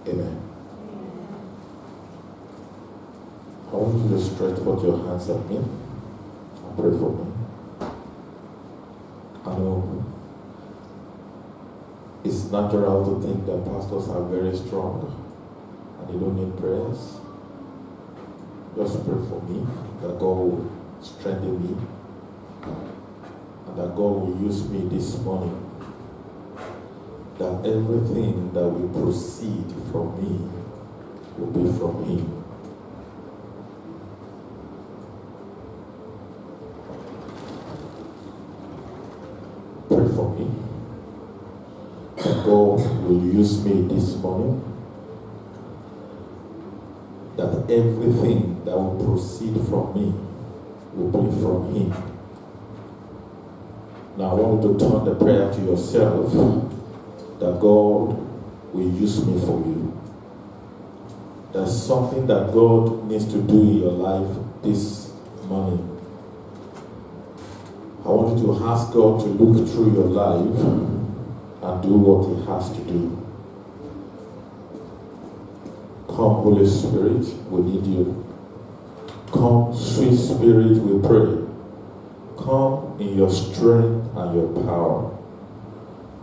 Amen. I want you to stretch out your hands at me and pray for me. I know it's natural to think that pastors are very strong and they don't need prayers. Just pray for me that God will strengthen me and that God will use me this morning. That everything that will proceed from me will be from Him. Pray for me. That God will use me this morning. That everything that will proceed from me will be from Him. Now I want you to turn the prayer to yourself. That God will use me for you. There's something that God needs to do in your life this morning. I want you to ask God to look through your life and do what He has to do. Come, Holy Spirit, we need you. Come, sweet Spirit, we pray. Come in your strength and your power.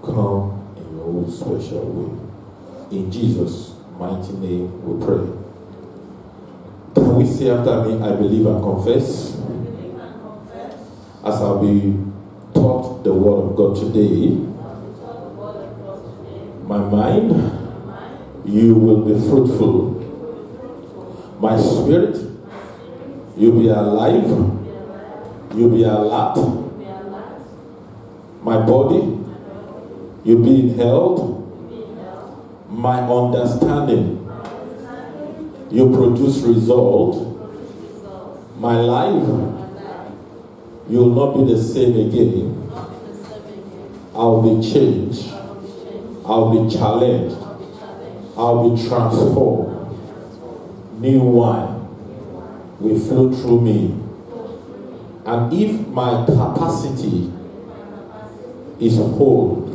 Come in your own special way. In Jesus' mighty name we pray. Can we say after me, I believe and confess? As I'll be taught the word of God today, my mind, you will be fruitful. My spirit, you'll be alive. You'll be alert. My body, you'll be in health. My understanding, you produce result. My life, you will not be the same again. I'll be changed. I'll be challenged. I'll be transformed. New wine will flow through me. And if my capacity is whole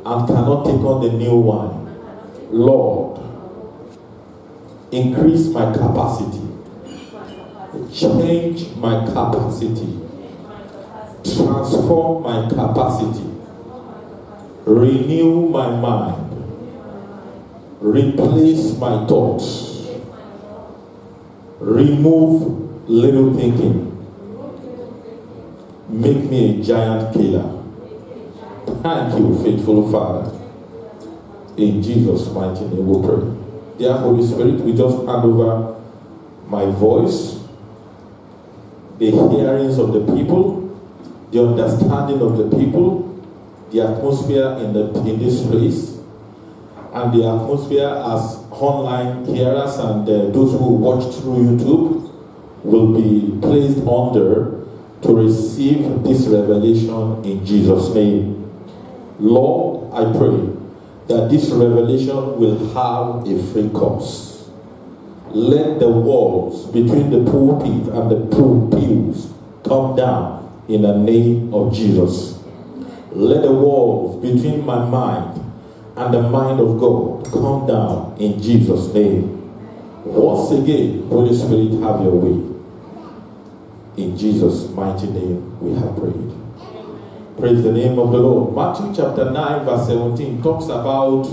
and cannot take on the new wine, Lord, increase my capacity. Change my capacity. Transform my capacity. Renew my mind. Replace my thoughts. Remove little thinking. Make me a giant killer. Thank you, faithful Father. In Jesus' mighty name we pray. Dear Holy Spirit, we just hand over my voice, the hearings of the people, the understanding of the people, the atmosphere in this place, and the atmosphere as online hearers and those who watch through YouTube will be placed under to receive this revelation in Jesus' name. Lord, I pray that this revelation will have a free course. Let the walls between the pulpit and the pews come down in the name of Jesus. Let the walls between my mind and the mind of God come down in Jesus' name. Once again, Holy Spirit, have your way. In Jesus' mighty name we have prayed. Praise the name of the Lord. Matthew chapter 9 verse 17 talks about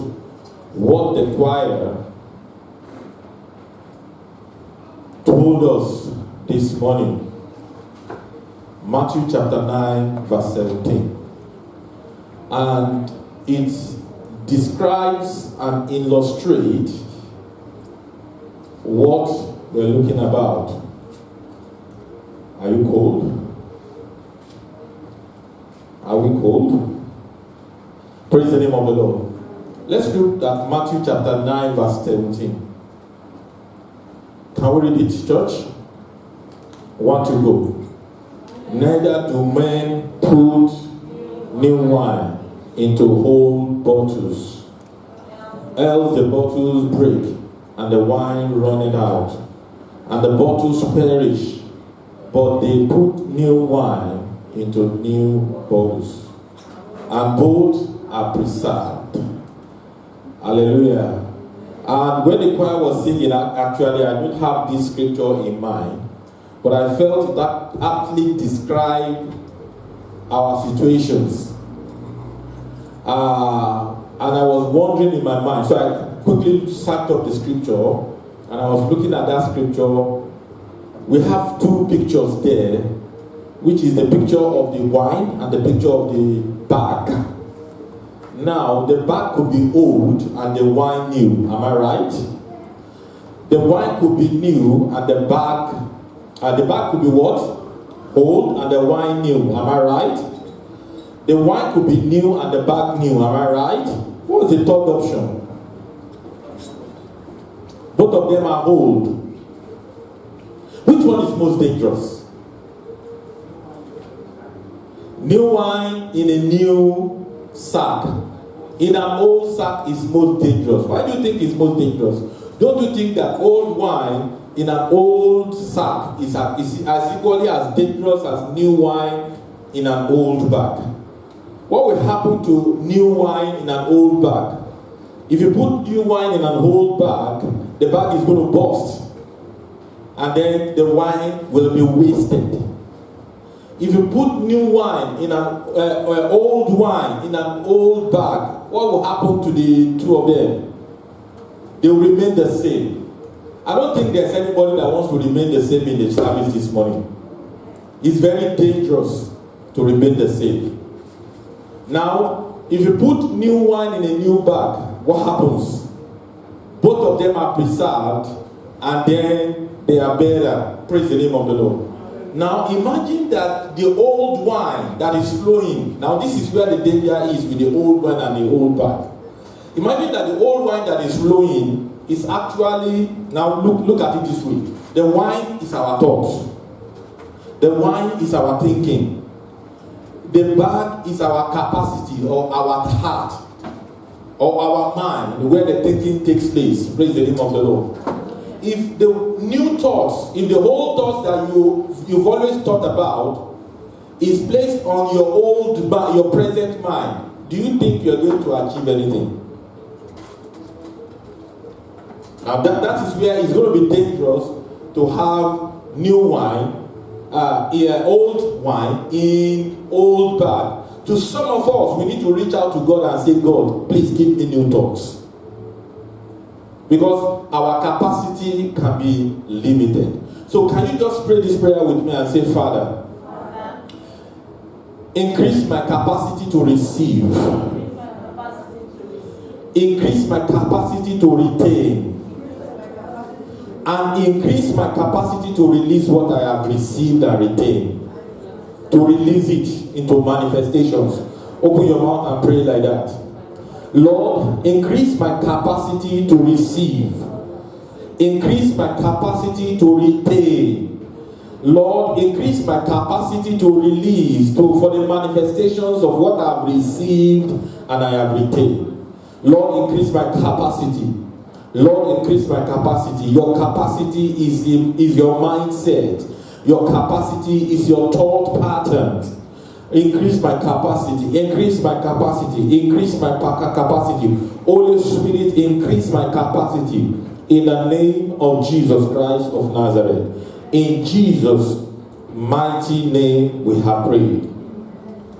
what the choir told us this morning. Matthew chapter 9 verse 17. And it describes and illustrates what we're looking about. Are you cold? Are we cold? Praise the name of the Lord. Let's look at Matthew chapter 9 verse 17. Can we read it, church? 1 to go. Neither do men put new wine into old bottles, else the bottles break, and the wine runneth out, and the bottles perish. But they put new wine into new bottles, and both are preserved. Hallelujah. And when the choir was singing, actually I don't have this scripture in mind, but I felt that aptly described our situations. And I was wondering in my mind, so I quickly searched up the scripture, and I was looking at that scripture. We have two pictures there, which is the picture of the wine and the picture of the bag. Now, the bag could be old and the wine new, am I right? The wine could be new and the bag could be what? Old and the wine new, am I right? The wine could be new and the bag new, am I right? What's the third option? Both of them are old. Which one is most dangerous? New wine in a new sack. In an old sack is most dangerous. Why do you think it's most dangerous? Don't you think that old wine in an old sack is as equally as dangerous as new wine in an old bag? What will happen to new wine in an old bag? If you put new wine in an old bag, the bag is going to burst. And then the wine will be wasted. If you put new wine in an old wine in an old bag, what will happen to the two of them? They will remain the same. I don't think there's anybody that wants to remain the same in the service this morning. It's very dangerous to remain the same. Now, if you put new wine in a new bag, what happens? Both of them are preserved, and then they are better. Praise the name of the Lord. Now, imagine that the old wine that is flowing. Now, this is where the danger is with the old wine and the old bag. Imagine that the old wine that is flowing is actually, now look at it this way. The wine is our thoughts. The wine is our thinking. The bag is our capacity or our heart or our mind, where the thinking takes place. Praise the name of the Lord. If the new thoughts, if the whole thoughts that you've always thought about is placed on your present mind, do you think you're going to achieve anything? Now that is where it's going to be dangerous to have new wine, old wine in old bag. To some of us, we need to reach out to God and say, God, please give me new thoughts. Because our capacity can be limited. So can you just pray this prayer with me and say, Father, increase my capacity to receive. Increase my capacity to retain. And increase my capacity to release what I have received and retained. To release it into manifestations. Open your mouth and pray like that. Lord, increase my capacity to receive. Increase my capacity to retain. Lord, increase my capacity to release for the manifestations of what I have received and I have retained. Lord, increase my capacity. Lord, increase my capacity. Your capacity is your mindset. Your capacity is your thought patterns. Increase my capacity. Increase my capacity. Increase my capacity. Holy Spirit, increase my capacity. In the name of Jesus Christ of Nazareth. In Jesus' mighty name we have prayed.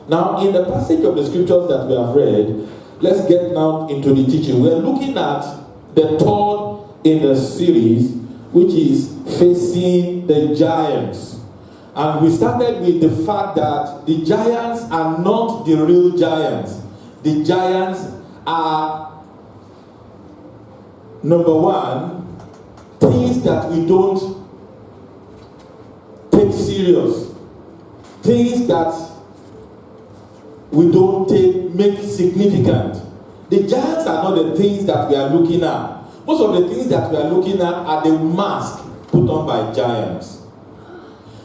Now, in the passage of the scriptures that we have read, let's get now into the teaching. We're looking at the third in the series, which is facing the giants. And we started with the fact that the giants are not the real giants. The giants are, number one, things that we don't take serious. Things that we don't make significant. The giants are not the things that we are looking at. Most of the things that we are looking at are the mask put on by giants.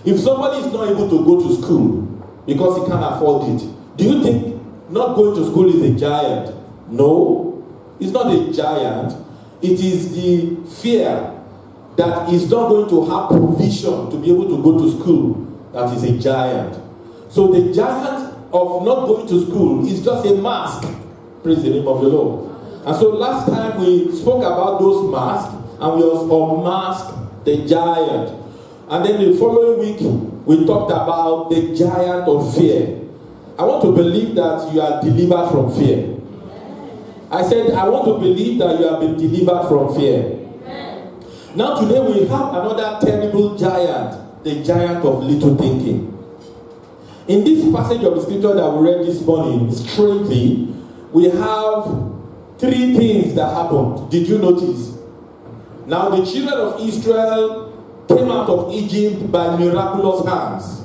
If somebody is not able to go to school because he can't afford it, do you think not going to school is a giant? No, it's not a giant. It is the fear that is not going to have provision to be able to go to school that is a giant. So the giant of not going to school is just a mask. Praise the name of the Lord. And so last time we spoke about those masks, and we also unmasked the giant. And then the following week, we talked about the giant of fear. I want to believe that you are delivered from fear. I said, I want to believe that you have been delivered from fear. Now today we have another terrible giant, the giant of little thinking. In this passage of the scripture that we read this morning, strangely, we have three things that happened. Did you notice? Now the children of Israel came out of Egypt by miraculous hands.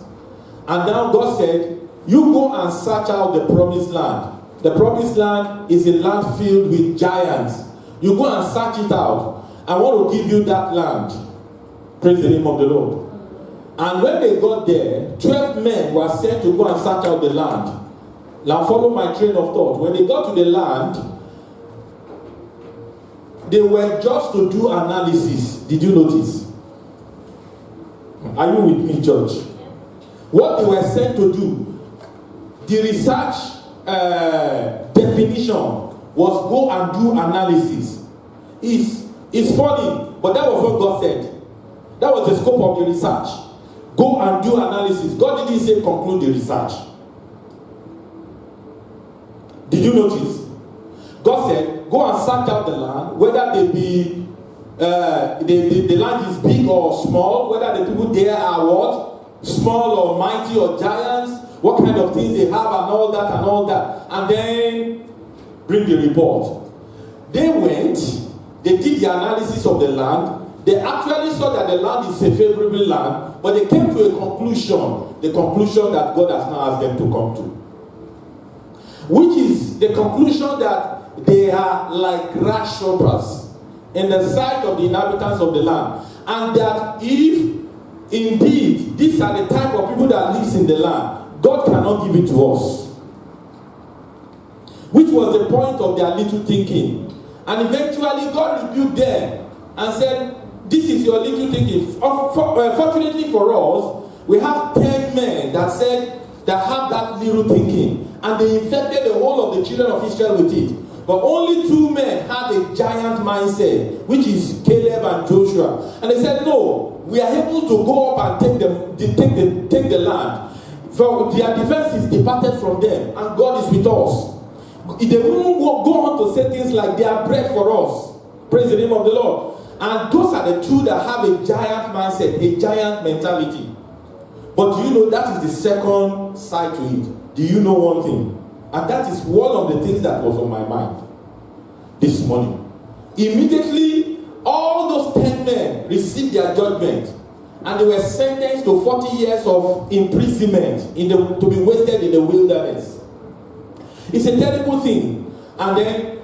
And now God said, you go and search out the promised land. The promised land is a land filled with giants. You go and search it out. I want to give you that land. Praise the name of the Lord. And when they got there, 12 men were sent to go and search out the land. Now follow my train of thought. When they got to the land, they were just to do analysis. Did you notice? Are you with me, church? What they were sent to do, the research definition was go and do analysis. It's funny, but that was what God said. That was the scope of the research. Go and do analysis. God didn't say conclude the research. Did you notice? God said, go and search out the land, whether they be the land is big or small, whether the people there are what? Small or mighty or giants, what kind of things they have and all that. And then bring the report. They went, they did the analysis of the land. They actually saw that the land is a favorable land, but they came to a conclusion, the conclusion that God has now asked them to come to. Which is the conclusion that they are like grasshoppers in the sight of the inhabitants of the land. And that if indeed these are the type of people that lives in the land, God cannot give it to us. Which was the point of their little thinking. And eventually God rebuked them and said, this is your little thinking. Fortunately for us, we have 10 men that have that little thinking. And they infected the whole of the children of Israel with it. But only 2 men had a giant mindset, which is Caleb and Joshua. And they said, no, we are able to go up and take the land. For their defense is departed from them, and God is with us. They won't go on to say things like they are bread for us. Praise the name of the Lord. And those are the 2 that have a giant mindset, a giant mentality. But do you know that is the second side to it? Do you know one thing? And that is one of the things that was on my mind this morning. Immediately, all those 10 men received their judgment, and they were sentenced to 40 years of imprisonment to be wasted in the wilderness. It's a terrible thing. And then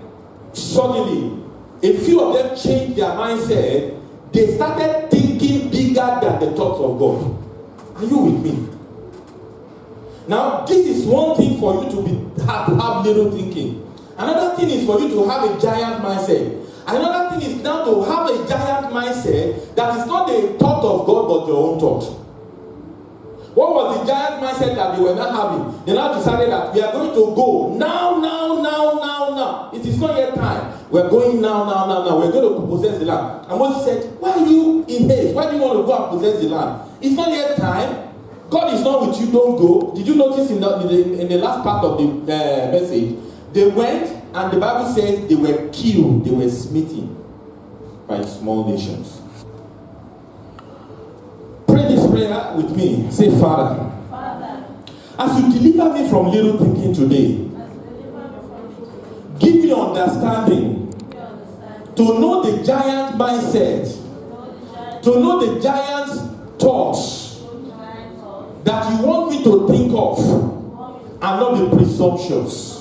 suddenly, a few of them changed their mindset. They started thinking bigger than the thoughts of God. Are you with me? Now, this is one thing for you to have little thinking. Another thing is for you to have a giant mindset. Another thing is now to have a giant mindset that is not the thought of God but your own thought. What was the giant mindset that they were not having? They now decided that we are going to go now. It is not yet time. We are going now. We're going to possess the land. And Moses said, why are you in haste? Why do you want to go and possess the land? It's not yet time. God is not with you, don't go. Did you notice in the last part of the message, they went and the Bible says they were killed, they were smitten by small nations. Pray this prayer with me. Say, Father, as you deliver me from little thinking today, give me understanding to know the giant mindset, to know the giant's thoughts that you want me to think of and not be presumptuous.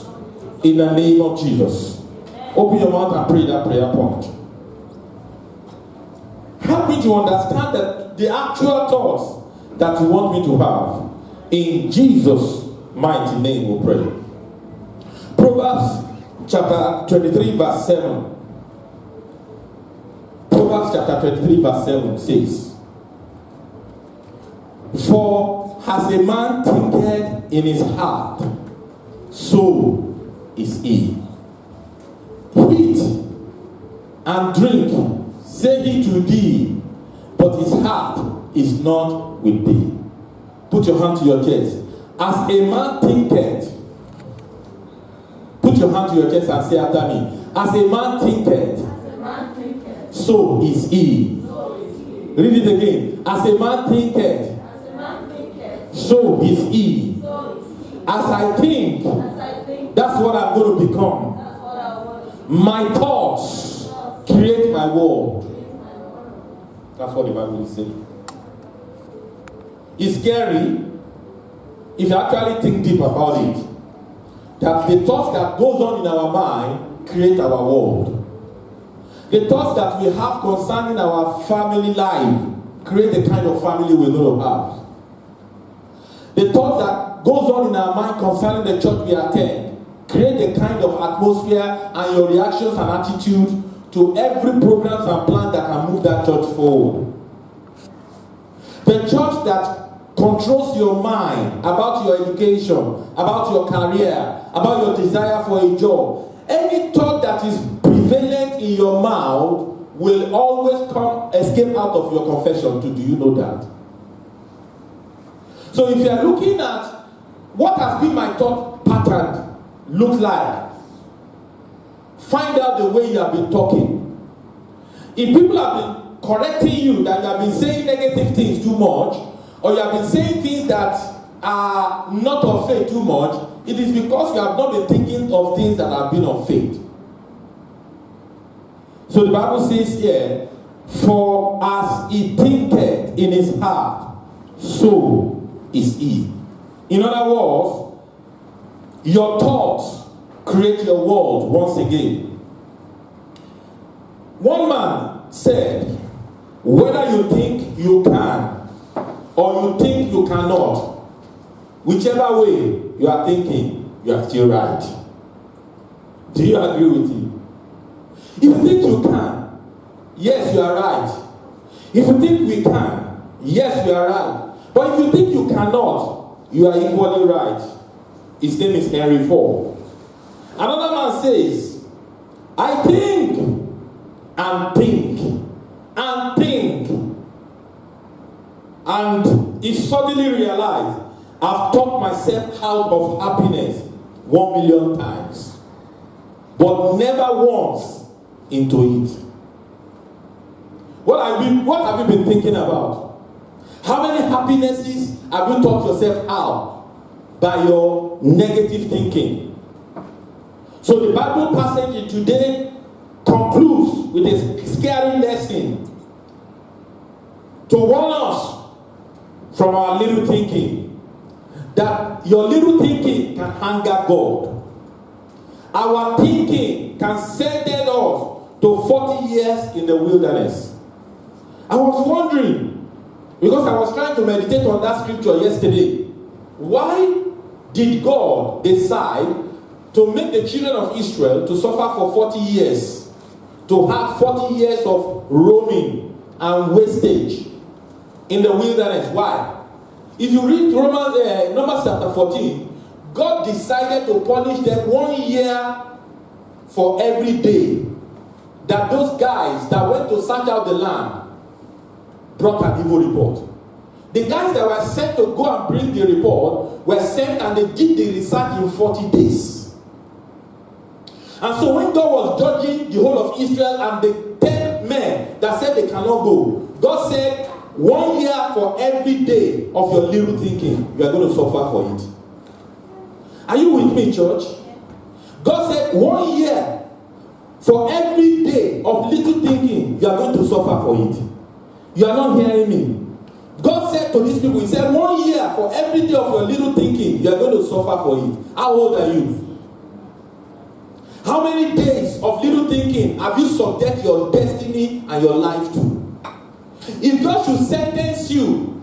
In the name of Jesus. Open your mouth and pray that prayer point. Help me to understand that the actual thoughts that you want me to have. In Jesus' mighty name we pray. Proverbs chapter 23 verse 7. Proverbs chapter 23 verse 7 says, for as a man thinketh in his heart, so is he. He and drink, say he to thee, but his heart is not with thee. Put your hand to your chest. As a man thinketh, put your hand to your chest and say after me. As a man thinketh, so is he. Read it again. As a man thinketh, so is he. As I think, that's what I'm going to become. My thoughts create my world. That's what the Bible is saying. It's scary if you actually think deep about it. That the thoughts that goes on in our mind create our world. The thoughts that we have concerning our family life create the kind of family we're going to have. The thoughts that goes on in our mind concerning the church we attend create the kind of atmosphere and your reactions and attitude to every programs and plan that can move that church forward. The church that controls your mind about your education, about your career, about your desire for a job. Any thought that is prevalent in your mouth will always escape out of your confession too. Do you know that? So if you are looking at what has been my thought pattern look like, find out the way you have been talking. If people have been correcting you that you have been saying negative things too much, or you have been saying things that are not of faith too much, it is because you have not been thinking of things that have been of faith. So the Bible says here, for as he thinketh in his heart, so is he. In other words, your thoughts create your world once again. One man said, whether you think you can or you think you cannot, whichever way you are thinking, you are still right. Do you agree with me? If you think you can, yes, you are right. If you think we can, yes, you are right. But if you think you cannot, you are equally right. His name is Henry Ford. Another man says, I think and think and think. And he suddenly realized, I've talked myself out of happiness 1,000,000 times, but never once into it. What have you been thinking about? How many happinesses have you talked yourself out by your negative thinking? So the Bible passage today concludes with a scary lesson to warn us from our little thinking. That your little thinking can anger God. Our thinking can send us to 40 years in the wilderness. I was wondering, because I was trying to meditate on that scripture yesterday, why did God decide to make the children of Israel to suffer for 40 years? To have 40 years of roaming and wastage in the wilderness. Why? If you read Numbers chapter 14, God decided to punish them 1 year for every day that those guys that went to search out the land brought an evil report. The guys that were sent to go and bring the report were sent and they did the research in 40 days. And so when God was judging the whole of Israel and the 10 men that said they cannot go, God said, 1 year for every day of your little thinking, you are going to suffer for it. Are you with me, church? God said 1 year for every day of little thinking, you are going to suffer for it. You are not hearing me. God said to these people, he said 1 year for every day of your little thinking, you are going to suffer for it. How old are you? How many days of little thinking have you subject your destiny and your life to? If God should sentence you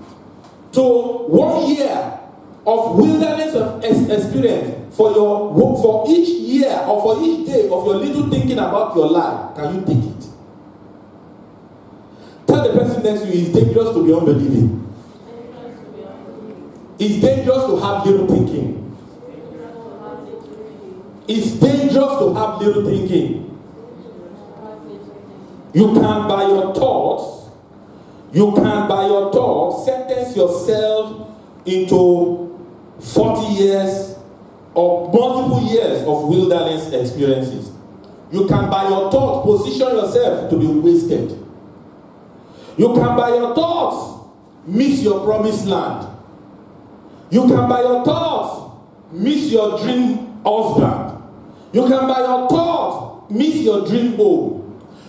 to 1 year of wilderness of experience for each year or for each day of your little thinking about your life, can you take it? Tell the person next to you, it's dangerous to be unbelieving. It's dangerous to have little thinking. It's dangerous to have little thinking. You can by your thoughts sentence yourself into 40 years or multiple years of wilderness experiences. You can by your thoughts position yourself to be wasted. You can by your thoughts miss your promised land. You can by your thoughts miss your dream husband. You can by your thoughts miss your dream home.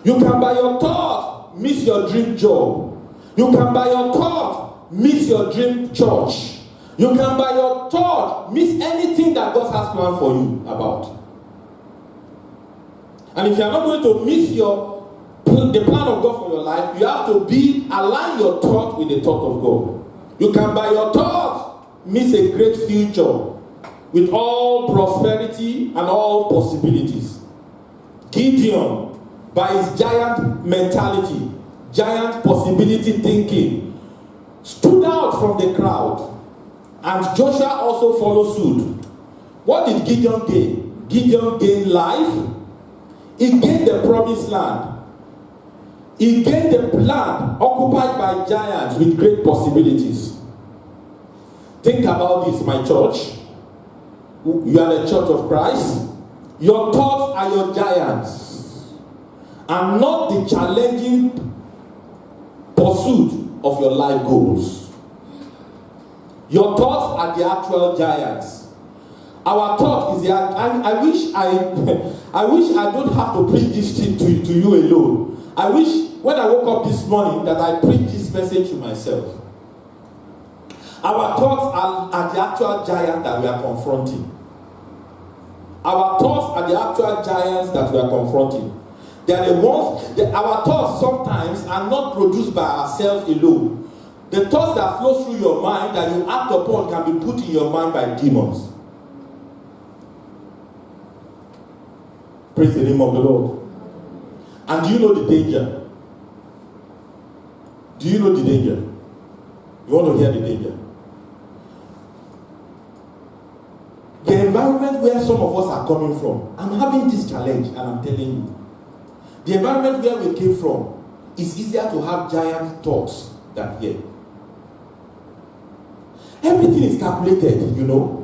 You can by your thoughts miss your dream job. You can by your thoughts miss your dream church. You can by your thought miss anything that God has planned for you about. And if you are not going to miss the plan of God for your life, you have to align your thought with the thought of God. You can by your thought miss a great future with all prosperity and all possibilities. Gideon, by his giant mentality, giant possibility thinking, stood out from the crowd. And Joshua also followed suit. What did Gideon gain? Gideon gained life. He gained the promised land. He gained the land occupied by giants with great possibilities. Think about this, my church. You are the church of Christ. Your thoughts are your giants, and not the challenging pursuit of your life goals. Your thoughts are the actual giants. Our thought is the. I wish I don't have to preach this thing to you alone. I wish when I woke up this morning that I preached this message to myself. Our thoughts are the actual giant that we are confronting. Our thoughts are the actual giants that we are confronting. They are the ones. Our thoughts sometimes are not produced by ourselves alone. The thoughts that flow through your mind that you act upon can be put in your mind by demons. Praise the name of the Lord. And do you know the danger? Do you know the danger? You want to hear the danger? The environment where some of us are coming from, I'm having this challenge and I'm telling you. The environment where we came from is easier to have giant thoughts than here. Everything is calculated, you know.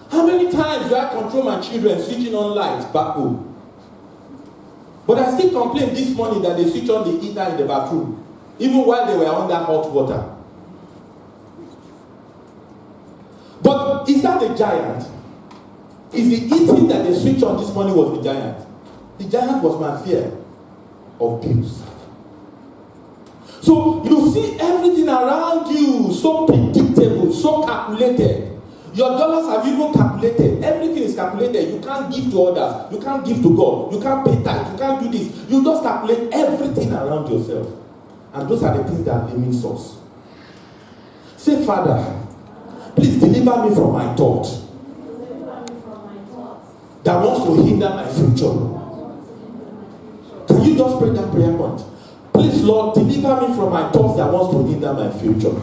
How many times do I control my children switching on lights back home? But I still complained this morning that they switched on the heater in the bathroom, even while they were under hot water. But is that the giant? Is the eating that they switched on this morning was the giant? The giant was my fear of bills. So you see everything around you so predictable, so calculated. Your dollars have even calculated. Everything is calculated. You can't give to others. You can't give to God. You can't pay tithe. You can't do this. You just calculate everything around yourself. And those are the things that limit us. Say, Father, please deliver me from my thought that wants to hinder my future. Can you just pray that prayer point? Please, Lord, deliver me from my thoughts that wants to hinder my future.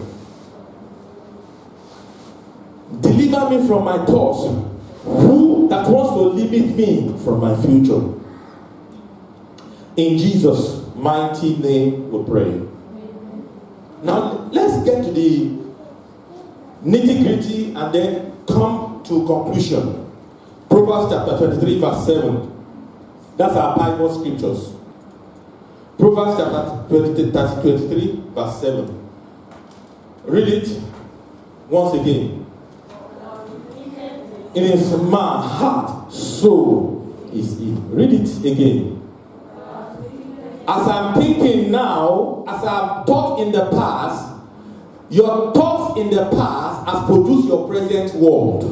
Deliver me from my thoughts that wants to limit me from my future. In Jesus' mighty name we pray. Now, let's get to the nitty-gritty and then come to conclusion. Proverbs chapter 23 verse 7. That's our Bible scriptures. Proverbs chapter 23 verse 7. Read it once again. It is my heart, so is it. Read it again. As I'm thinking now, as I've thought in the past, your thoughts in the past has produced your present world.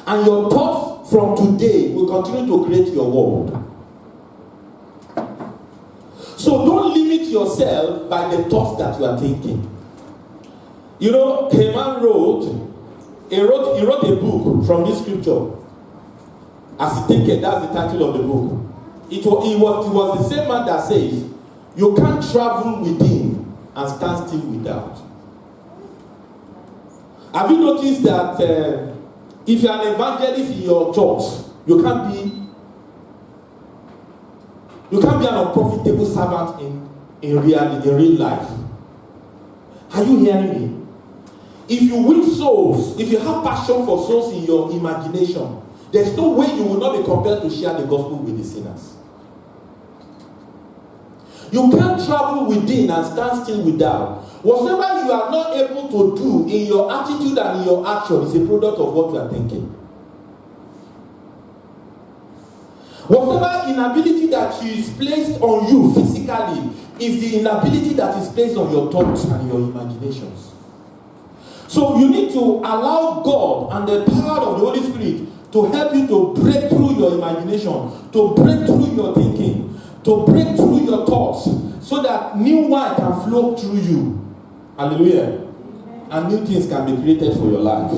And your thoughts from today will continue to create your world. So don't limit yourself by the thoughts that you are thinking. You know, a man he wrote a book from this scripture. As he thinking, that's the title of the book. It was the same man that says, you can't travel within and stand still without. Have you noticed that if you're an evangelist in your church, you can't be You can't be an unprofitable servant in real life. Are you hearing me? If you win souls, if you have passion for souls in your imagination, there's no way you will not be compelled to share the gospel with the sinners. You can't travel within and stand still without. Whatever you are not able to do in your attitude and in your action is a product of what you are thinking. Whatever inability that is placed on you physically is the inability that is placed on your thoughts and your imaginations. So you need to allow God and the power of the Holy Spirit to help you to break through your imagination, to break through your thinking, to break through your thoughts, so that new wine can flow through you. Hallelujah. And new things can be created for your life.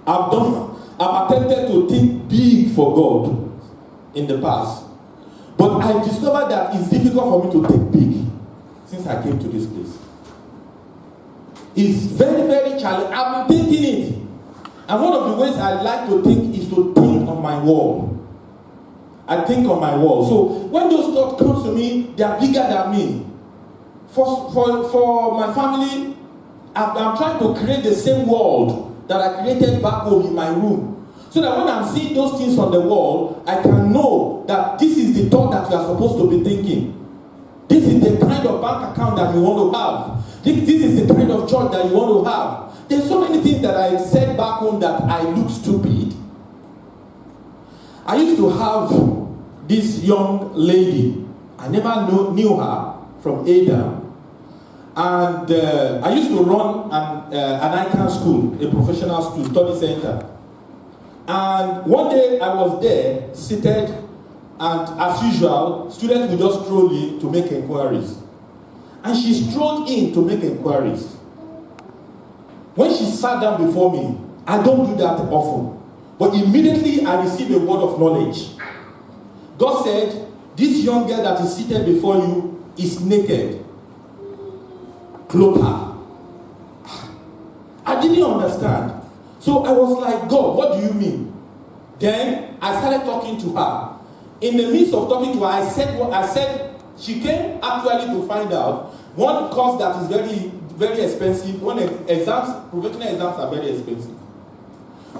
I've attempted to think big for God in the past. But I discovered that it's difficult for me to think big since I came to this place. It's very, very challenging. I've been thinking it. And one of the ways I like to think is to think on my wall. I think on my wall. So when those thoughts come to me, they are bigger than me. For my family, I'm trying to create the same world that I created back home in my room. So that when I'm seeing those things on the wall, I can know that this is the thought that you are supposed to be thinking. This is the kind of bank account that you want to have. This is the kind of church that you want to have. There's so many things that I said back home that I look stupid. I used to have this young lady. I never knew her from Adam. And I used to run an icon school, a professional school, study center. And one day I was there, seated, and as usual, students would just stroll in to make inquiries. And she strolled in to make inquiries. When she sat down before me, I don't do that often, but immediately I received a word of knowledge. God said, this young girl that is seated before you is naked. Clothe her. I didn't understand. So I was like, God, what do you mean? Then I started talking to her. In the midst of talking to her, I said, she came actually to find out one course that is very, very expensive. Professional exams are very expensive.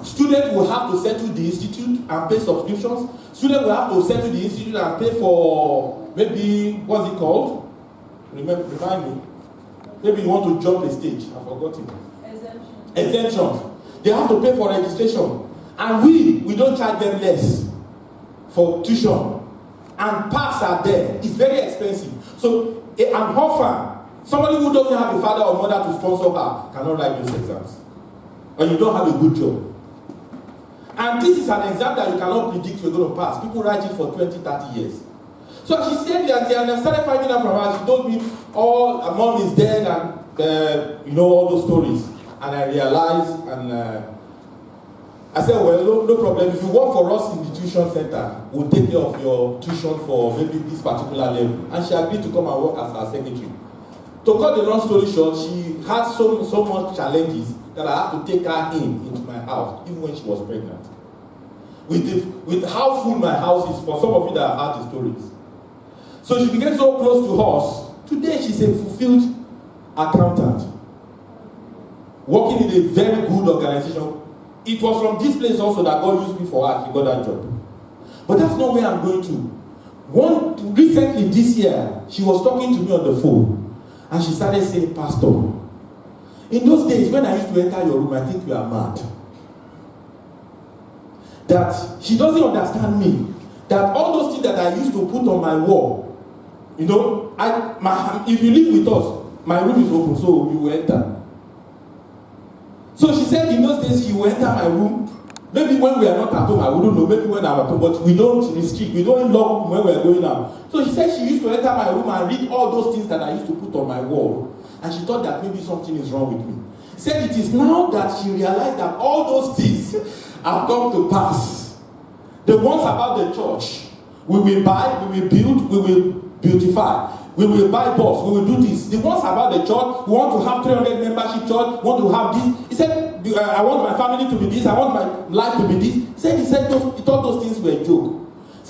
Students will have to settle the institute and pay subscriptions. Students will have to settle the institute and pay for maybe, what's it called? Remind me. Maybe you want to jump a stage. I forgot it. Exemptions. They have to pay for registration. And we don't charge them less for tuition. And parks are there. It's very expensive. So an orphan, somebody who doesn't have a father or mother to sponsor her, cannot write those exams. Or you don't have a good job. And this is an exam that you cannot predict you're going to pass. People write it for 20, 30 years. So she said that, and I started finding out from her. She told me, her mom is dead, and all those stories. And I realized, and I said, well, no problem. If you work for us in the tuition center, we'll take care of your tuition for maybe this particular level. And she agreed to come and work as our secretary. To cut the long story short, she had so much challenges that I had to take her into my house, even when she was pregnant. With how full my house is, for some of you that have heard the stories. So she became so close to us. Today she's a fulfilled accountant, working in a very good organization. It was from this place also that God used me for her. She got that job. But that's not where I'm going to. Recently this year, she was talking to me on the phone, and she started saying, Pastor, in those days when I used to enter your room, I think you are mad. That she doesn't understand me. That all those things that I used to put on my wall, if you live with us, my room is open, so you will enter. So she said in those days she will enter my room. Maybe when we are not at home, I wouldn't know. Maybe when I'm at home, but we don't restrict. We don't lock when we are going out. So she said she used to enter my room and read all those things that I used to put on my wall. And she thought that maybe something is wrong with me. Said it is now that she realized that all those things have come to pass. The ones about the church, we will buy, we will build, we will beautify. We will buy bus, we will do this. The ones about the church, we want to have 300 membership church, want to have this. He said, I want my family to be this, I want my life to be this. He thought those things were a joke. He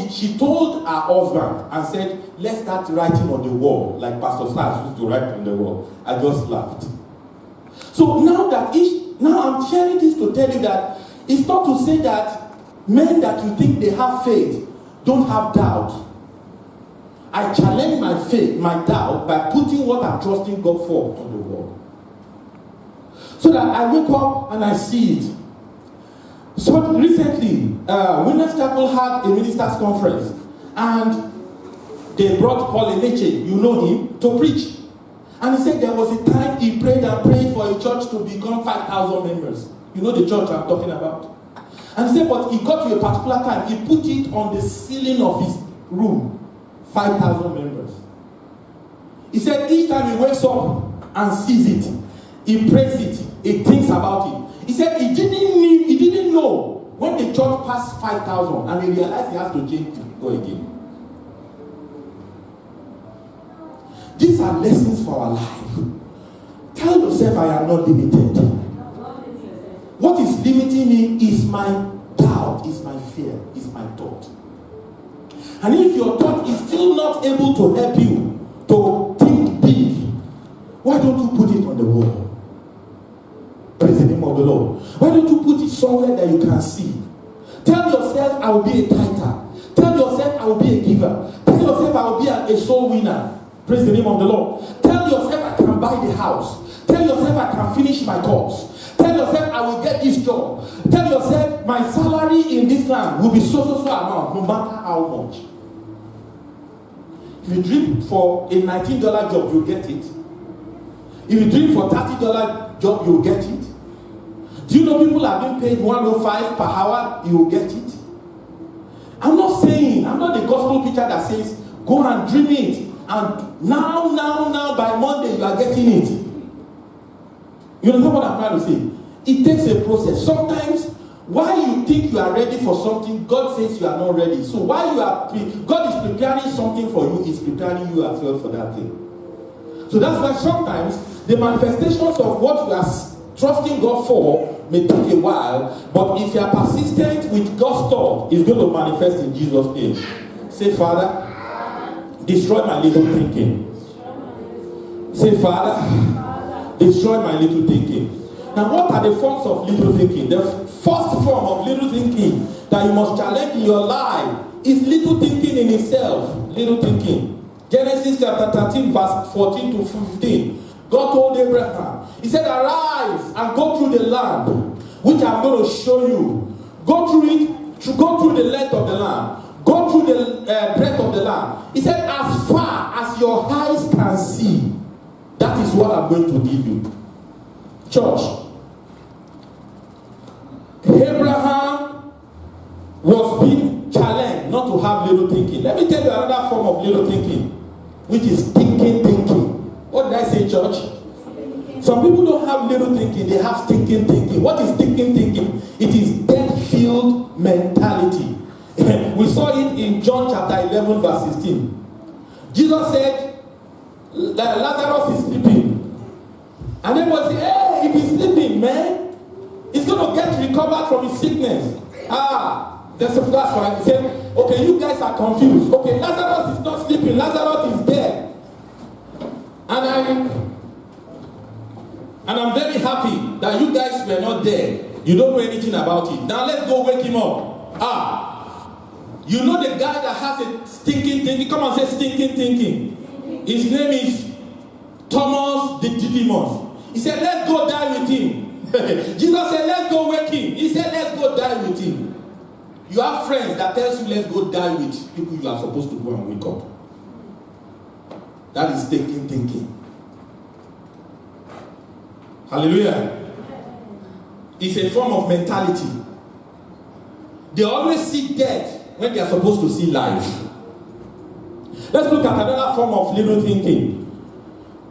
She told her husband and said, let's start writing on the wall, like Pastor Stars used to write on the wall. I just laughed. So now I'm sharing this to tell you that it's not to say that men that you think they have faith don't have doubt. I challenge my faith, my doubt, by putting what I'm trusting God for on the wall. So that I wake up and I see it. So recently, Winners Chapel had a ministers' conference, and they brought Paul Eneche, you know him, to preach. And he said there was a time he prayed and prayed for a church to become 5,000 members. You know the church I'm talking about? And he said, but he got to a particular time, he put it on the ceiling of his room, 5,000 members. He said each time he wakes up and sees it, he prays it, he thinks about it. He said he didn't know when the church passed 5,000 and he realized he has to change to go again. These are lessons for our life. Tell yourself I am not limited. What is limiting me is my doubt, is my fear, is my thought. And if your thought is still not able to help you to think big, why don't you put it on the wall? Praise the name of the Lord. Why don't you put it somewhere that you can see? Tell yourself I will be a tither. Tell yourself I will be a giver. Tell yourself I will be a soul winner. Praise the name of the Lord. Tell yourself I can buy the house. Tell yourself I can finish my course. Tell yourself I will get this job. Tell yourself my salary in this land will be so amount, no matter how much. If you dream for a $19 job, you'll get it. If you dream for $30 job, you'll get it. Do you know people are being paid $105 per hour? You'll get it. I'm not the gospel preacher that says, go and dream it. And now, by Monday, you are getting it. You understand what I'm trying to say? It takes a process. Sometimes, while you think you are ready for something, God says you are not ready. So while God is preparing something for you, He's preparing you as well for that thing. So that's why sometimes the manifestations of what you are trusting God for may take a while, but if you are persistent with God's thought, it's going to manifest in Jesus' name. Say, Father, destroy my little thinking. Say, Father, destroy my little thinking. Now, what are the forms of little thinking? The first form of little thinking that you must challenge in your life is little thinking in itself. Little thinking. Genesis chapter 13, verse 14 to 15. God told Abraham, He said, arise and go through the land, which I'm going to show you. Go through it, go through the length of the land. Go through the breadth of the land. He said, as far as your eyes can see, that is what I'm going to give you. Church, Abraham was being challenged not to have little thinking. Let me tell you another form of little thinking, which is thinking. What did I say, church? Some people don't have little thinking, they have thinking. What is thinking? It is death-filled mentality. We saw it in John chapter 11, verse 16. Jesus said that Lazarus is sleeping. And everyone said, hey, if he's sleeping, man, he's going to get recovered from his sickness. That's a flash point. He said, okay, you guys are confused. Okay, Lazarus is not sleeping. Lazarus is dead. And I'm very happy that you guys were not dead. You don't know anything about it. Now let's go wake him up. You know the guy that has a stinking thinking? Come on, say stinking thinking. His name is Thomas the Didymus. He said, let's go die with him. Jesus said, let's go wake him. He said, let's go die with him. You have friends that tells you, let's go die with people you are supposed to go and wake up. That is thinking. Hallelujah. It's a form of mentality. They always see death when they are supposed to see life. Let's look at another form of little thinking.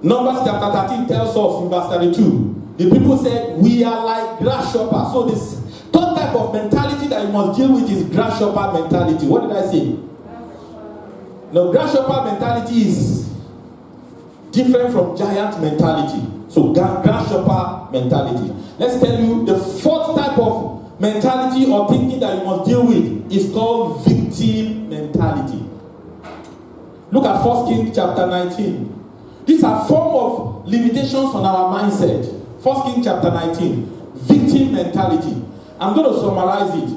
Numbers chapter 13 tells us in verse 32, the people said, we are like grasshoppers. So this third type of mentality that you must deal with is grasshopper mentality. What did I say? No, grasshopper mentality is different from giant mentality. So grasshopper mentality. Let's tell you the fourth type of mentality or thinking that you must deal with is called victim mentality. Look at 1 Kings chapter 19. These are form of limitations on our mindset. 1 Kings chapter 19. Victim mentality. I'm going to summarize it.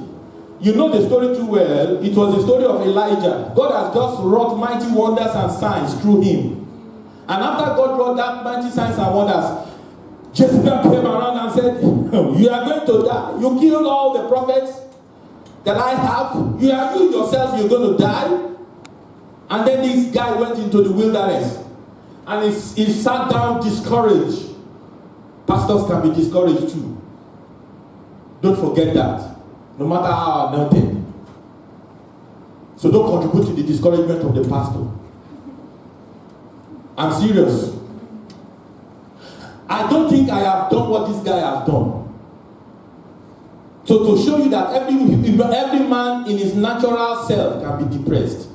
You know the story too well. It was the story of Elijah. God has just wrought mighty wonders and signs through him. And after God wrought that mighty signs and wonders, Jezebel came around and said, you are going to die. You killed all the prophets that I have. You yourself, you're going to die. And then this guy went into the wilderness. And he sat down discouraged. Pastors can be discouraged too. Don't forget that. No matter how anointed. So don't contribute to the discouragement of the pastor. I'm serious. I don't think I have done what this guy has done. So to show you that every man in his natural self can be depressed.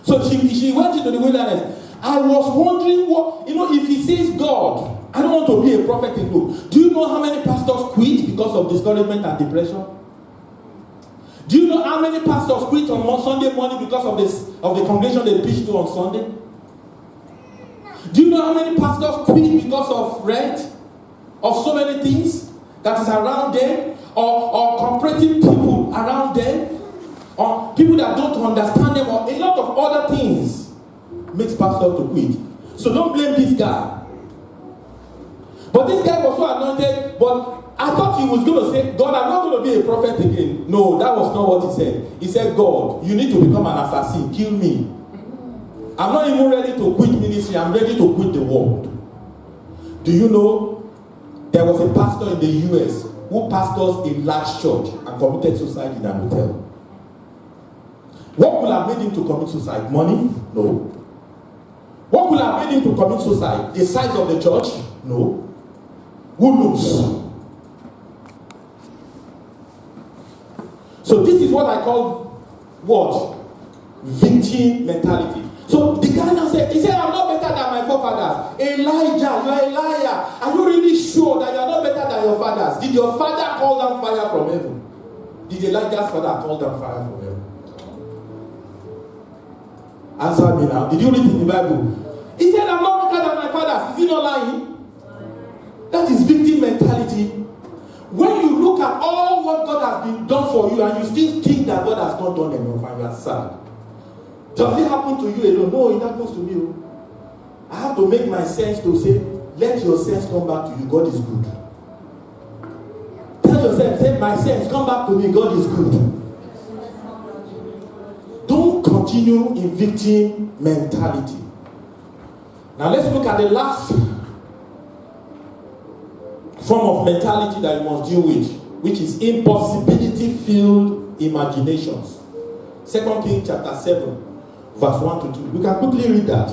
So she went into the wilderness. I was wondering what, if he says God, I don't want to be a prophet in you. Do you know how many pastors quit because of discouragement and depression? Do you know how many pastors quit on Sunday morning because of the congregation they preach to on Sunday? Do you know how many pastors quit because of rent? Of so many things that is around them? Or cooperative people around them? Or people that don't understand them? Or a lot of other things makes pastors to quit. So don't blame this guy. But this guy was so anointed, but I thought he was going to say, God, I'm not going to be a prophet again. No, that was not what he said. He said, God, you need to become an assassin. Kill me. I'm not even ready to quit ministry. I'm ready to quit the world. Do you know there was a pastor in the US who pastors a large church and committed suicide in an hotel? What would have made him to commit suicide? Money? No. What would have made him to commit suicide? The size of the church? No. Who knows? So this is what I call what? Victim mentality. So the guy now said, he said, I'm not better than my forefathers. Elijah, you are a liar. Are you really sure that you are not better than your fathers? Did your father call down fire from heaven? Did Elijah's father call down fire from heaven? Answer me now. Did you read in the Bible? He said, I'm not better than my fathers. Is he not lying? That is victim mentality. When you look at all what God has been done for you and you still think that God has not done enough and you are sad. Does it happen to you alone? No, it happens to me. I have to make my sense to say, let your sense come back to you. God is good. Tell yourself, say, my sense, come back to me. God is good. Don't continue in victim mentality. Now let's look at the last form of mentality that you must deal with, which is impossibility-filled imaginations. 2 Kings chapter 7. Verse 1 to 2. We can quickly read that.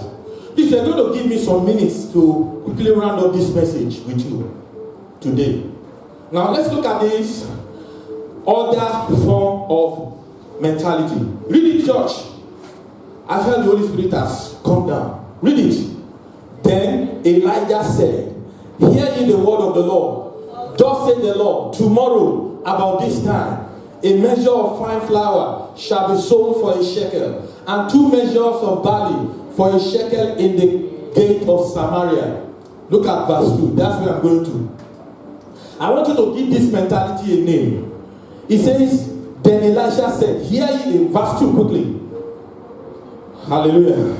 Please, you're going to give me some minutes to quickly round up this message with you today. Now, let's look at this other form of mentality. Read it, church. I felt the Holy Spirit has come down. Read it. Then Elijah said, hear ye the word of the Lord. Thus said the Lord, tomorrow about this time, a measure of fine flour shall be sold for a shekel, and 2 measures of barley for a shekel in the gate of Samaria. Look at verse 2. That's where I'm going to. I want you to give this mentality a name. It says, then Elisha said, hear ye, verse 2 quickly. Hallelujah.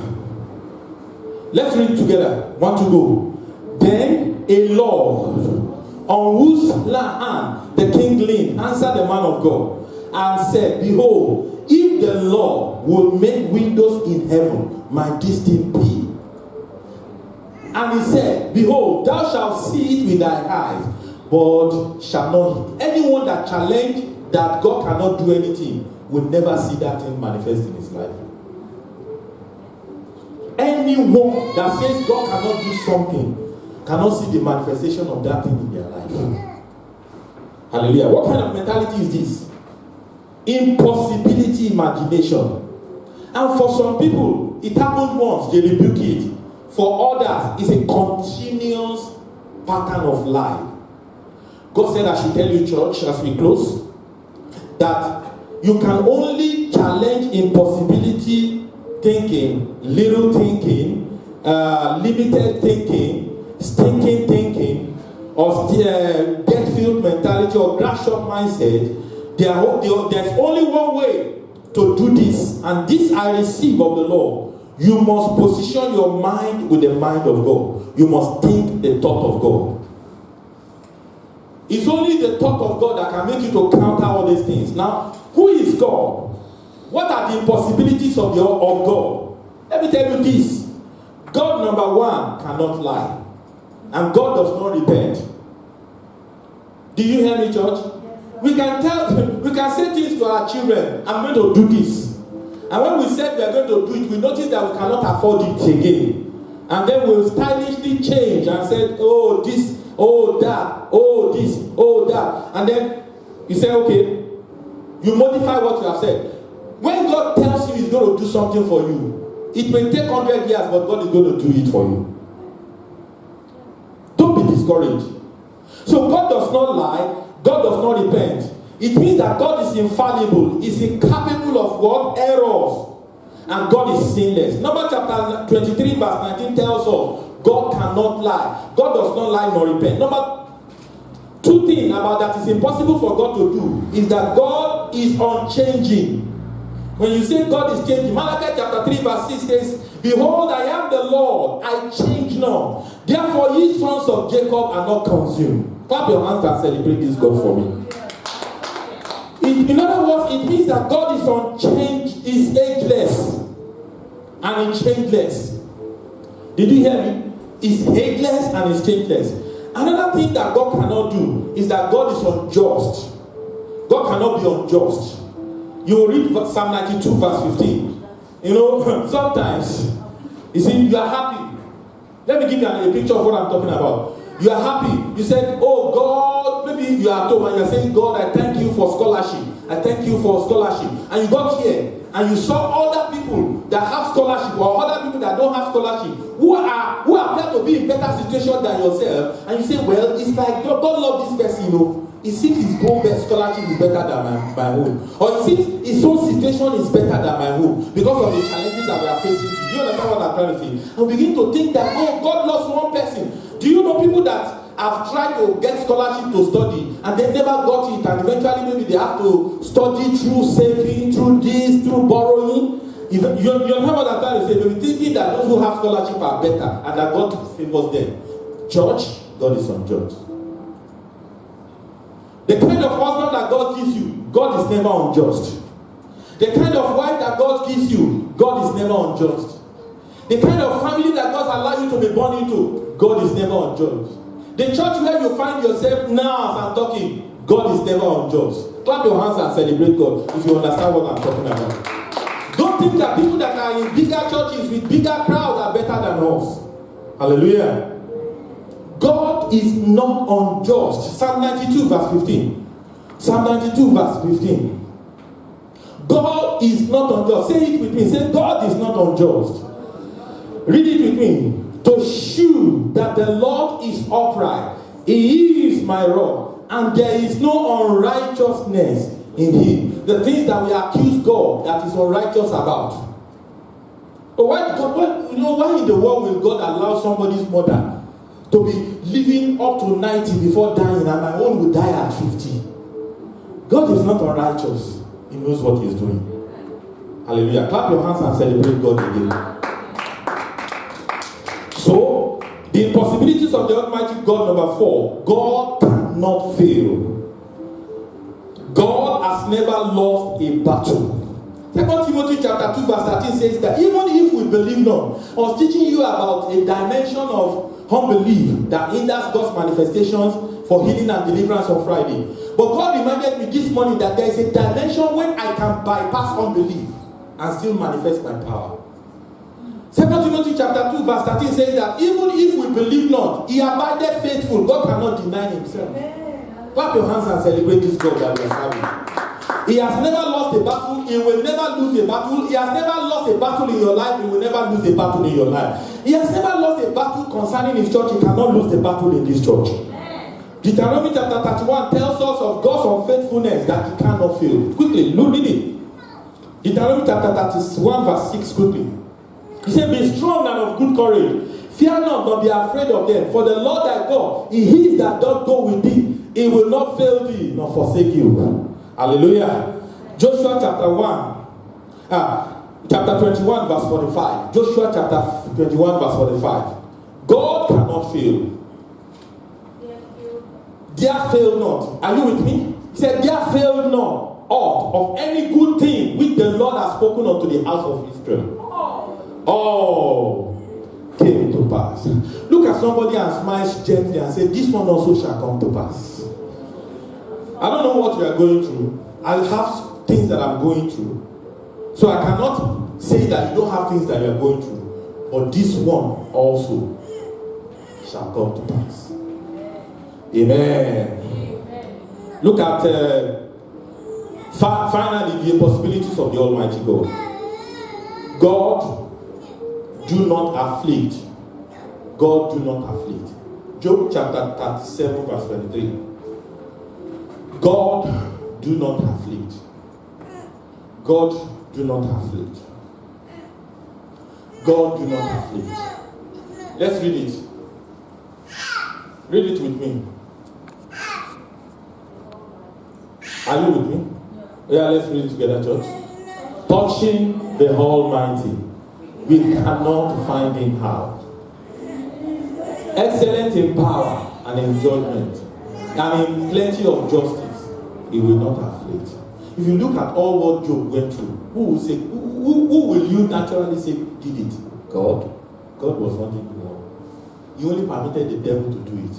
Let's read together. 1 to go. Then a Lord, on whose hand the king leaned, answered the man of God, and said, behold, if the Lord will make windows in heaven, my distance be. And he said, behold, thou shalt see it with thy eyes, but shall not. Anyone that challenge that God cannot do anything will never see that thing manifest in his life. Anyone that says God cannot do something cannot see the manifestation of that thing in their life. Hallelujah. What kind of mentality is this? Impossibility imagination. And for some people, it happened once, they rebuke it. For others, it's a continuous pattern of life. God said I should tell you, church, as we close, that you can only challenge impossibility thinking, little thinking, limited thinking, stinking thinking, or get-filled mentality or grass-shop mindset. There's only one way to do this, and this I receive of the Lord. You must position your mind with the mind of God. You must think the thought of God. It's only the thought of God that can make you to counter all these things. Now, who is God? What are the impossibilities of God? Let me tell you this. God, number one, cannot lie. And God does not repent. Do you hear me, church? We can say things to our children, I'm going to do this. And when we said we are going to do it, we notice that we cannot afford it again. And then we'll stylishly change and say, oh, this, oh, that, oh, this, oh, that. And then you say, okay, you modify what you have said. When God tells you He's going to do something for you, it may take 100 years, but God is going to do it for you. Don't be discouraged. So God does not lie, God does not repent. It means that God is infallible, is incapable of what? Errors. And God is sinless. Numbers chapter 23 verse 19 tells us God cannot lie. God does not lie nor repent. Number two thing about that is impossible for God to do is that God is unchanging. When you say God is changing, Malachi chapter 3 verse 6 says, behold, I am the Lord, I change not. Therefore, ye sons of Jacob are not consumed. Clap your hands and celebrate this God for me. In other words, it means that God is unchanged, is ageless, and is changeless. Did you hear me? Is ageless and is changeless. Another thing that God cannot do is that God is unjust. God cannot be unjust. You will read Psalm 92 verse 15. You know, sometimes, you see, you are happy. Let me give you a picture of what I'm talking about. You are happy. You said, oh God, maybe you are at home and you're saying, God, I thank you for scholarship. I thank you for scholarship. And you got here and you saw other people that have scholarship or other people that don't have scholarship who appear to be in better situation than yourself. And you say, well, it's like God loves this person, you know. It seems his own scholarship is better than my own. Or it seems his own situation is better than my own because of the challenges that we are facing. Do you understand what I'm trying to say? And begin to think that, oh, God loves one person. Do you know people that have tried to get scholarship to study and they never got it, and eventually maybe they have to study through saving, through this, through borrowing? You know what I'm trying to say? Maybe thinking that those who have scholarship are better and that God favors them. Church, God is unjust. The kind of husband that God gives you, God is never unjust. The kind of wife that God gives you, God is never unjust. The kind of family that God allows you to be born into, God is never unjust. The church where you find yourself now as I'm talking, God is never unjust. Clap your hands and celebrate God if you understand what I'm talking about. Don't think that people that are in bigger churches with bigger crowds are better than us. Hallelujah. God is not unjust. Psalm 92 verse 15. Psalm 92 verse 15. God is not unjust. Say it with me. Say, God is not unjust. Read it with me. To shew that the Lord is upright. He is my rock, and there is no unrighteousness in him. The things that we accuse God that is unrighteous about. But why in the world will God allow somebody's mother to be living up to 90 before dying, and my own will die at 50? God is not unrighteous. He knows what he's doing. Hallelujah. Clap your hands and celebrate God again. So, the impossibilities of the Almighty God, number 4, God cannot fail. God has never lost a battle. 2 Timothy chapter 2 verse 13 says that even if we believe not, I was teaching you about a dimension of unbelief that hinders God's manifestations for healing and deliverance on Friday. But God reminded me this morning that there is a dimension when I can bypass unbelief and still manifest my power. 2 Timothy chapter 2 verse 13 says that even if we believe not, he abideth faithful. God cannot deny himself. Clap your hands and celebrate this God that we are serving. He has never lost a battle. He will never lose a battle. He has never lost a battle in your life. He will never lose a battle in your life. He has never lost a battle concerning his church. He cannot lose the battle in this church. Deuteronomy chapter 31 tells us of God's unfaithfulness that he cannot fail. Quickly, read it. Deuteronomy chapter 31 verse 6 quickly. He said, be strong and of good courage. Fear not, nor be afraid of them. For the Lord thy God, he is that doth go with thee. He will not fail thee, nor forsake you. Hallelujah. Joshua chapter 21 verse 45. Joshua chapter 21 verse 45. God cannot fail. There fail not. Are you with me? He said, there fail not aught of any good thing which the Lord has spoken unto the house of Israel. All came to pass. Look at somebody and smile gently and say, this one also shall come to pass. I don't know what you are going through. I have things that I'm going through. So I cannot say that you don't have things that you are going through. But this one also shall come to pass. Amen. Look at finally the possibilities of the Almighty God. God do not afflict. God do not afflict. Job chapter 37 verse 23. God do not afflict. God do not afflict. God do not afflict. Let's read it. Read it with me. Are you with me? Yeah, let's read it together, church. Touching the Almighty, we cannot find him out. Excellent in power and in judgment, and in plenty of justice, he will not afflict. If you look at all what Job went through, who will say, who will you naturally say did it? God. God was not in the world. He only permitted the devil to do it.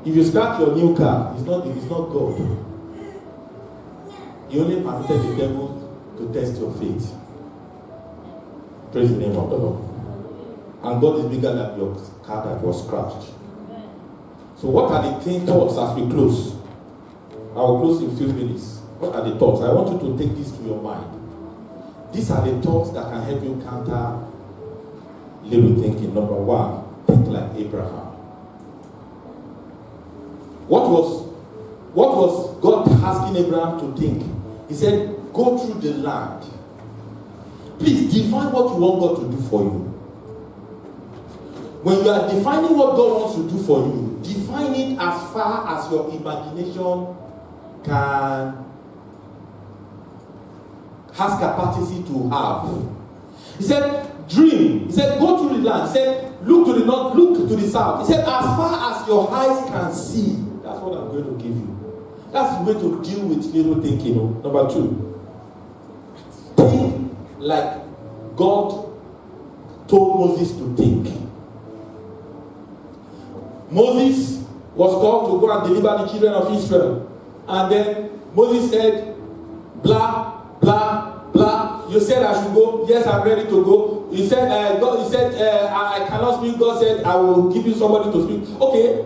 If you start your new car, it's not God. He only permitted the devil to test your faith. Praise the name of the Lord. And God is bigger than your car that was crashed. So what are the thoughts as we close? I will close in a few minutes. What are the thoughts? I want you to take this to your mind. These are the thoughts that can help you counter little thinking. Number one, think like Abraham. What was God asking Abraham to think? He said, go through the land. Please define what you want God to do for you. When you are defining what God wants to do for you, define it as far as your imagination has capacity to have. He said, dream. He said, go through the land. He said, look to the north, look to the south. He said, as far as your eyes can see, that's what I'm going to give you. That's the way to deal with little thinking. Number two, think like God told Moses to think. Moses was called to go and deliver the children of Israel. And then Moses said, blah, blah, blah. You said I should go. Yes, I'm ready to go. He said, I cannot speak. God said, I will give you somebody to speak. Okay.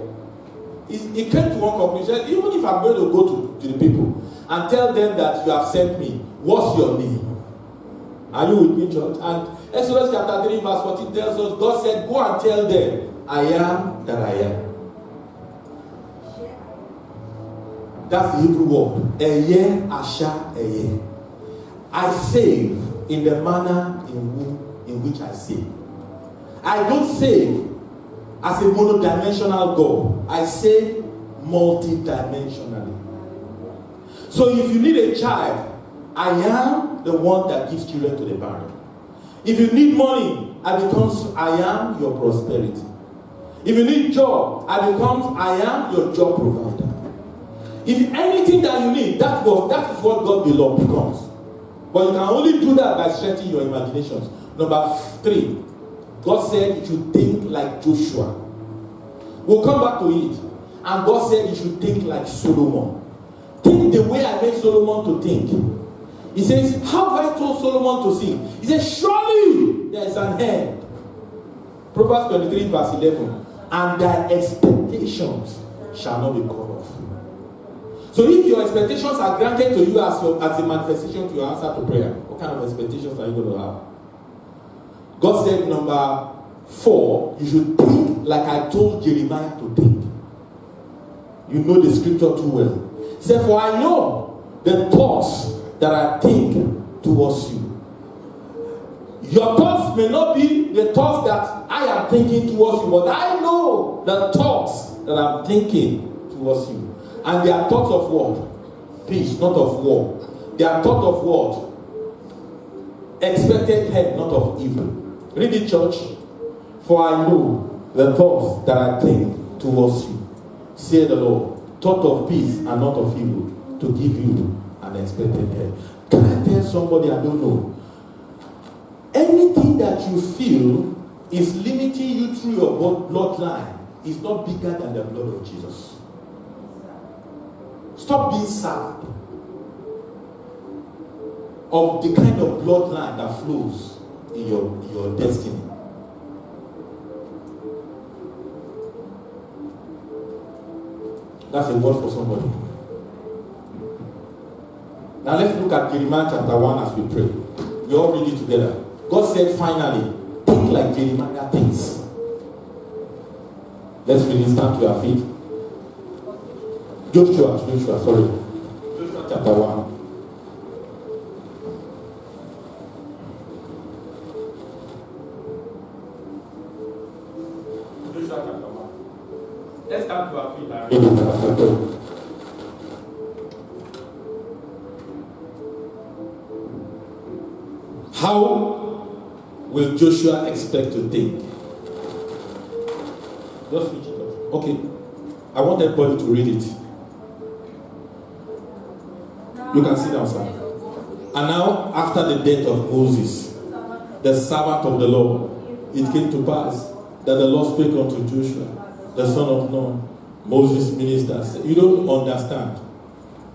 He came to one conclusion. Even if I'm going to go to the people and tell them that you have sent me, what's your name? Are you with me, church? And Exodus chapter 3 verse 14 tells us, God said, go and tell them, I am that I am. That's the Hebrew word. Eye, Asha, Eye. I save in the manner in which I save. I don't save as a monodimensional God. I save multidimensionally. So if you need a child, I am the one that gives children to the barren. If you need money, I am your prosperity. If you need job, I am your job provider. If anything that you need, that is what God becomes. But you can only do that by stretching your imaginations. Number 3, God said you should think like Joshua. We'll come back to it. And God said you should think like Solomon. Think the way I made Solomon to think. He says, how have I told Solomon to sing? He says, surely there is an end. Proverbs 23 verse 11. And thy expectations shall not be cut off. So if your expectations are granted to you as a manifestation to your answer to prayer, what kind of expectations are you going to have? God said, number 4, you should think like I told Jeremiah to think. You know the scripture too well. He said, for I know the thoughts that I think towards you. Your thoughts may not be the thoughts that I am thinking towards you, but I know the thoughts that I'm thinking towards you. And they are thoughts of what? Peace, not of war. They are thoughts of what? Expected head, not of evil. Read it, church. For I know the thoughts that I think towards you, say the Lord, thought of peace and not of evil, to give you an expected head. Can I tell somebody I don't know? Anything that you feel is limiting you through your bloodline is not bigger than the blood of Jesus. Stop being sad of the kind of bloodline that flows in your destiny. That's a word for somebody. Now let's look at Jeremiah chapter 1 as we pray. We all read it together. God said, finally, think like Jeremiah thinks. Let's really stand to our feet. Joshua, chapter 1. Joshua chapter 1. Let's stand to our feet and read it. How will Joshua expect to think? Just switch it off. Okay. I want everybody to read it. You can sit down, sir. And now, after the death of Moses, the servant of the Lord, it came to pass that the Lord spake unto Joshua, the son of Nun, Moses' minister. You don't understand.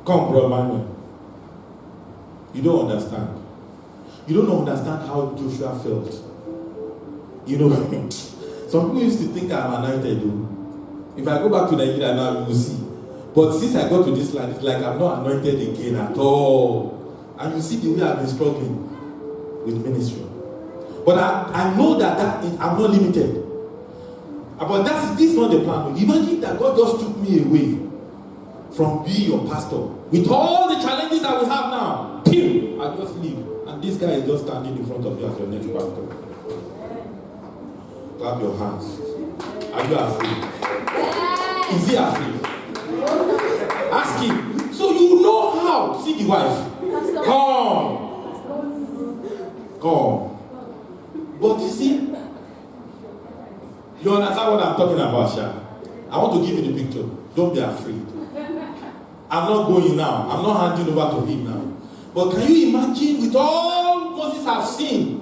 Come, brother Manuel. You don't understand. You don't understand how Joshua felt. You know, some people used to think I'm anointed. If I go back to Nigeria now, you will see. But since I got to this land, it's like I'm not anointed again at all. And you see the way I've been struggling with ministry. But I know that I'm not limited. But this is not the plan. Imagine that God just took me away from being your pastor. With all the challenges that we have now, I just leave. And this guy is just standing in front of you as your next pastor. Clap your hands. Are you afraid? Is he afraid? Ask him. So you know how. See the wife. Come. But you see, you understand what I'm talking about, Sha? I want to give you the picture. Don't be afraid. I'm not going now. I'm not handing over to him now. But can you imagine with all Moses has seen,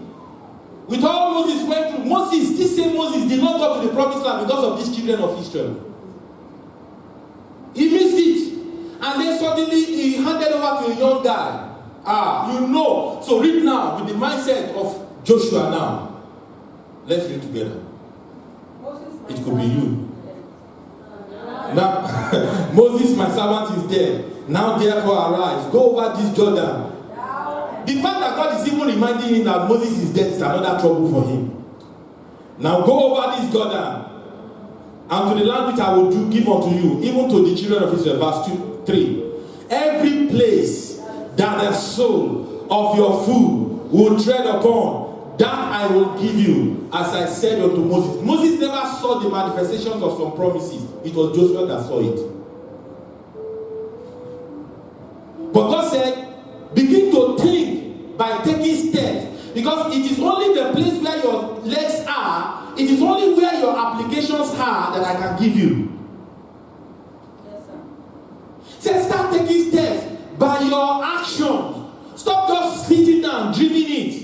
with all Moses went through, Moses, this same Moses did not go to the promised land because of these children of Israel. He missed it. And then suddenly he handed over to a young guy. You know. So read now with the mindset of Joshua now. Let's read together. It could be you. Now, Moses, my servant, is dead. Now therefore arise, go over this Jordan. The fact that God is even reminding him that Moses is dead is another trouble for him. Now go over this Jordan, and to the land which I will give unto you, even to the children of Israel. Verse 3. Every place that the sole of your foot will tread upon, that I will give you, as I said unto Moses. Moses never saw the manifestations of some promises. It was Joshua that saw it. But God said, begin to think by taking steps. Because it is only the place where your legs are, it is only where your applications are that I can give you. Yes, sir. So start taking steps by your actions. Stop just sitting down, dreaming it.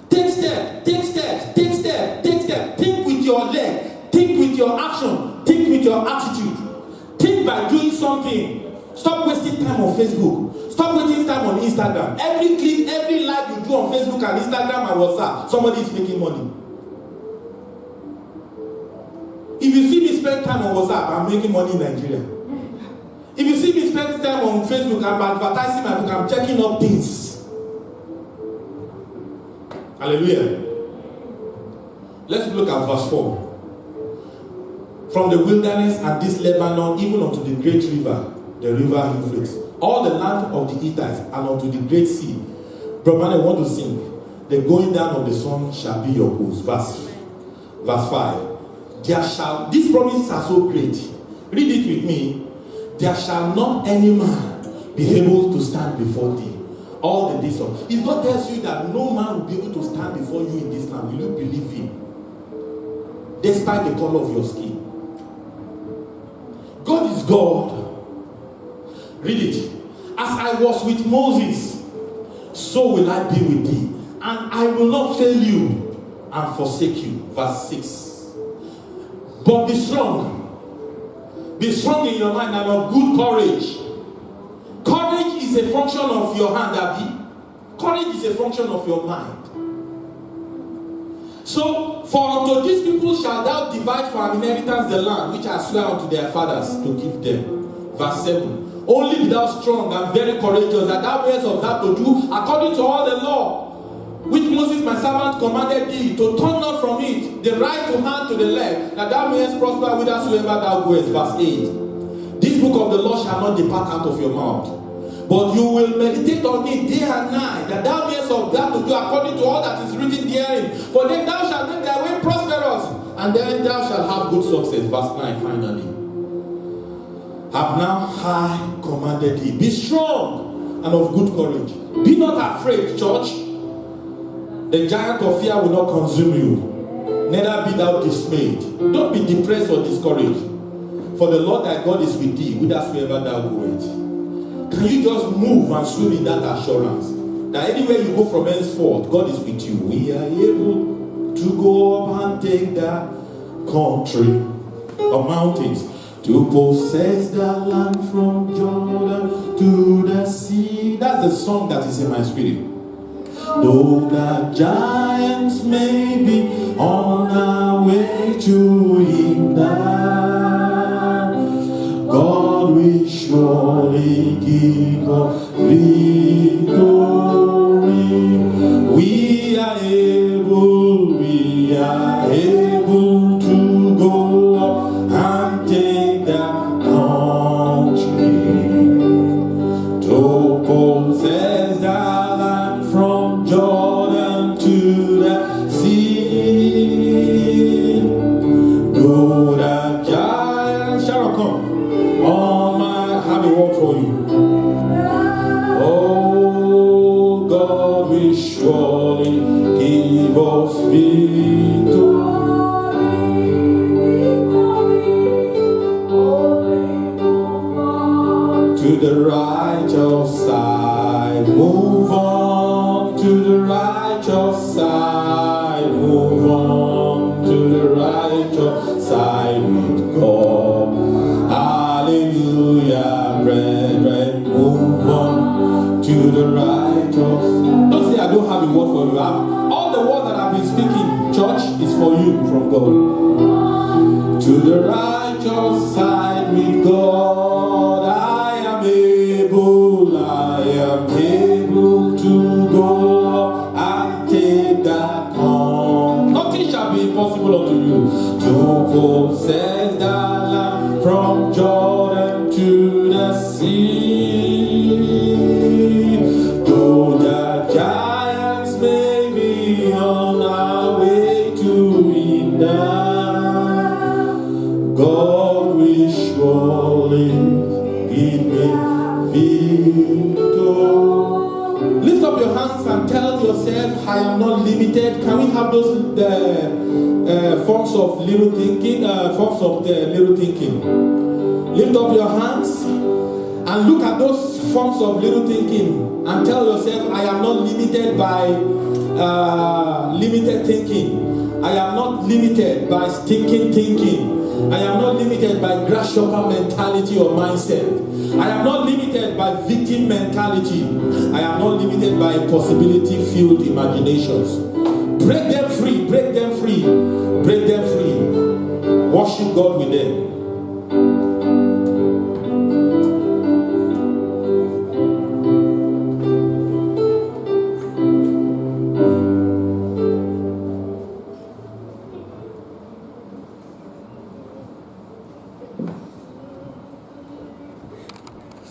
Take steps, take steps, take steps, take steps. Think with your leg, think with your action, think with your attitude. Think by doing something. Stop wasting time on Facebook. Stop wasting time on Instagram. Every clip, every like you do on Facebook and Instagram and WhatsApp, somebody is making money. If you see me spend time on WhatsApp, I'm making money in Nigeria. If you see me spend time on Facebook, I'm advertising my book, I'm checking up things. Hallelujah. Let's look at verse 4. from the wilderness and this Lebanon, even unto the great river, the river Euphrates, all the land of the Hittites, and unto the great sea. Brother, I want to sing. The going down of the sun shall be your host. Verse 5. There shall, these promises are so great. Read it with me. There shall not any man be able to stand before thee all the days of. If God tells you that no man will be able to stand before you in this land, will you believe him? Despite the color of your skin. God is God. Read it. As I was with Moses, so will I be with thee. And I will not fail you and forsake you. Verse 6. But be strong. Be strong in your mind and of good courage. Courage is a function of your hand, Abby. Courage is a function of your mind. So, for unto these people shall thou divide for an inheritance the land which I swear unto their fathers to give them. Verse 7. Only be thou strong and very courageous, that thou mayest observe to do according to all the law which Moses my servant commanded thee, to turn not from it the right to hand to the left, that thou mayest prosper whithersoever thou goest. Verse 8. This book of the law shall not depart out of your mouth, but you will meditate on it day and night, that thou mayest observe to do according to all that is written therein. For then thou shalt make thy way prosperous, and then thou shalt have good success. Verse 9 finally. Have now I commanded thee. Be strong and of good courage. Be not afraid, church. The giant of fear will not consume you. Neither be thou dismayed. Don't be depressed or discouraged. For the Lord thy God is with thee, whithersoever thou goest. Can you just move and swim in that assurance that anywhere you go from henceforth, God is with you? We are able to go up and take that country of mountains, to possess the land from Jordan to the sea. That's the song that is in my spirit. Though the giants may be on our way to him, God will surely give us victory. We are able to go up and take that country, to possess the land from Jordan to the sea. Though the giants shall come on my, have a word for you. Oh, God will surely give us victory. To the righteous side, move on. To the righteous side, move on. To the righteous side with God. Hallelujah, brethren, move on. To the righteous. Don't say I don't have a word for you. All the words that I've been speaking, church, is for you from God. To the righteous side with God. I am able to go and take that home. Nothing shall be impossible unto you. To possess the land from Jordan to the sea. Though the giants may be on our way to Eden, God will surely give me victory. Lift up your hands and tell yourself, I am not limited. Can we have those forms of little thinking? Lift up your hands and look at those forms of little thinking and tell yourself, I am not limited by limited thinking. I am not limited by stinking thinking. I am not limited by grasshopper mentality or mindset. I am not limited by victim mentality. I am not limited by possibility-filled imaginations. Break them free, break them free, break them free. Worship God with them.